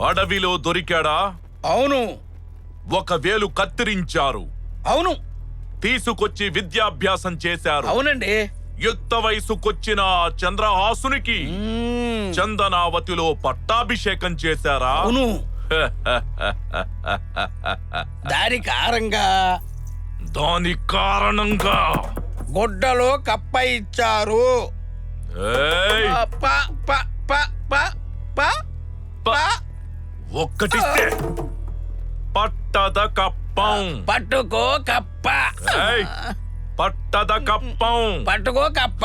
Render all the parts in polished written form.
అడవిలో దొరికాడా? అవును. ఒక వేలు కత్తిరించారు. అవును. తీసుకొచ్చి విద్యాభ్యాసం చేశారు. అవునండి. యుక్త వయసుకొచ్చిన చంద్రహాసునికి చందనావతిలో పట్టాభిషేకం చేశారా? అవును. దాని కారణంగా గుడ్డలో కప్ప ఇచ్చారు. ఒక్కటిస్తే పట్టద కప్పం. పట్టుకో కప్ప. పట్టద కప్పం. పట్టుకో కప్ప.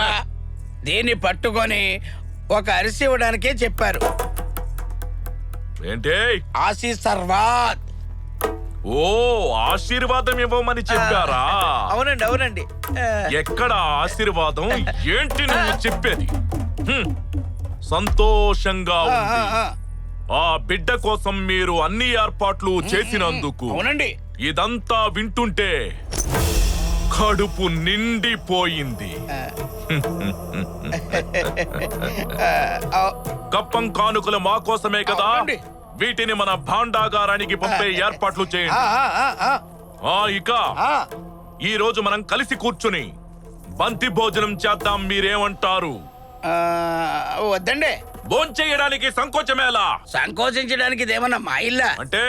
దీన్ని పట్టుకొని ఒక అరిసి ఇవ్వడానికే చెప్పారు. ఏంటి? ఆశీర్వాద్. ఓ, ఆశీర్వాదం ఇవ్వమని చెప్పారా? అవునండి. అవునండి. ఎక్కడ ఆశీర్వాదం? ఏంటి నువ్వు చెప్పేది? సంతోషంగా ఉంది. ఆ బిడ్డ కోసం మీరు అన్ని ఏర్పాట్లు చేసినందుకు. అవునండి. ఇదంతా వింటుంటే కడుపు నిండిపోయింది. కప్పం కానుకలు మా కోసమే కదా? వీటిని మన భాండాగారానికి పంపే ఏర్పాట్లు చేయండి. ఇక ఈ రోజు మనం కలిసి కూర్చుని బంతి భోజనం చేద్దాం. మీరేమంటారు? వద్దండి. భోంచేయడానికి సంకోచమేలా? సంకోచించడానికి ఇదేమన్నా మా ఇల్లా? అంటే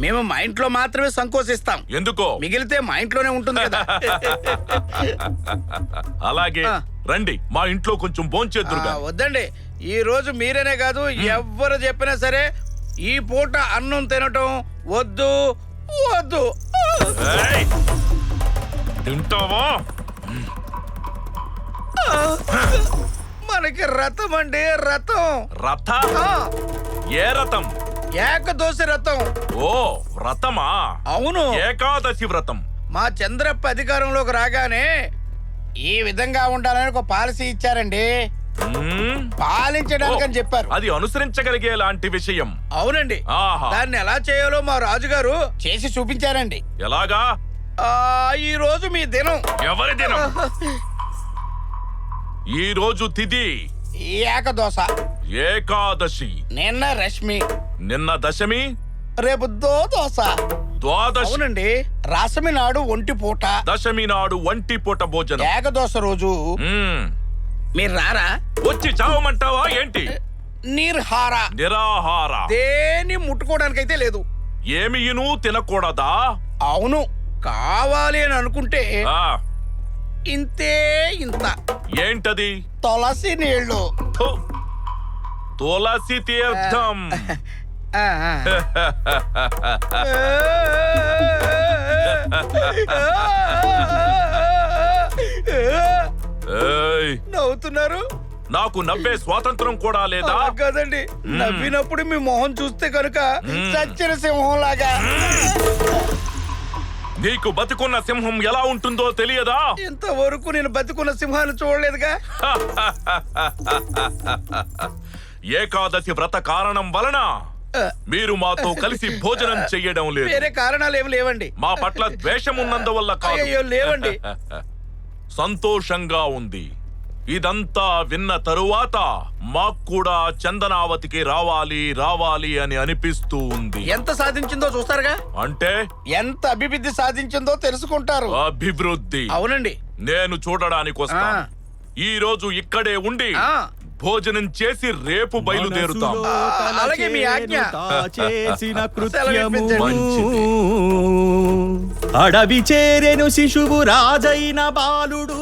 మేము మా ఇంట్లో మాత్రమే సంకోచిస్తాం. ఎందుకో? మిగిలితే మా ఇంట్లోనే ఉంటుంది కదా. అలాగే రండి, మా ఇంట్లో కొంచెం భోంచేద్దురుగా. వద్దండి. ఈ రోజు మీరేనే కాదు, ఎవ్వరు చెప్పినా సరే ఈ పూట అన్నం తినటం వద్దు. వద్దు. తింటావా? మనకి రథం అండి, రథం. రథ? ఏ రథం? ఏకదోశ రథం. ఓ, వ్రతమా? అవును. ఏకాదశి వ్రతం. మా చంద్రప్ప అధికారంలోకి రాగానే ఈ విధంగా ఉండాలని ఒక పాలసీ ఇచ్చారండి. పాలించడానికి అని చెప్పారు. అది అనుసరించగలిగే లాంటి విషయం. అవునండి. దాన్ని ఎలా చేయాలో మా రాజుగారు చేసి చూపించారండి. ఎలాగా? ఈ రోజు మీ దినం. ఎవరి దినం? ఈ రోజు తిథి ఏకదోశ. ఏకాదశి. నిన్న రశ్మి. నిన్న దశమి. రేపు దోశ. ద్వాదశి. అవునండి. రసమి నాడు ఒంటి పూట. దశమి నాడు ఒంటి పూట భోజనం. ఏకదోశ రోజు మీరు రారా? వచ్చి చావమంటావా ఏంటి? నిర్హార. నిరాహార. దేని ముట్టుకోవడానికైతే లేదు. ఏమియును తినకూడదా? అవును. కావాలి అని అనుకుంటే ఇంతే ఇంత. ఏంటది? తులసి నీళ్లు. తులసి తీర్థం. నవ్వుతున్నారు? నాకు నవ్వే స్వాతంత్రం కూడా లేదా? కదండి. నవ్వినప్పుడు మీ మొహం చూస్తే కనుక చచ్చిన సింహం లాగా. నీకు బతికున్న సింహం ఎలా ఉంటుందో తెలియదా? ఇంతవరకు నేను బతికున్న సింహాన్ని చూడలేదుగా. ఏకాదశి వ్రత కారణం వలన మీరు మాతో కలిసి భోజనం చెయ్యడం లేదు. వేరే కారణాలు ఏమి లేవండి. మా పట్ల ద్వేషం ఉన్నందువల్ల కాదు. లేవండి. సంతోషంగా ఉంది. ఇదంతా విన్న తరువాత మాకు కూడా చందనావతికి రావాలి రావాలి అని అనిపిస్తూ ఉంది. ఎంత సాధించిందో చూస్తారుగా. అంటే ఎంత అభివృద్ధి సాధించిందో తెలుసుకుంటారు. అభివృద్ధి? అవునండి. నేను చూడడానికి వస్తాను. ఈ రోజు ఇక్కడే ఉండి భోజనం చేసి రేపు బయలుదేరుతాం. అలాగే మీ ఆజ్ఞ. చేసిన కృత్యము అడవి చేరెను శిశువు రాజైన బాలుడు.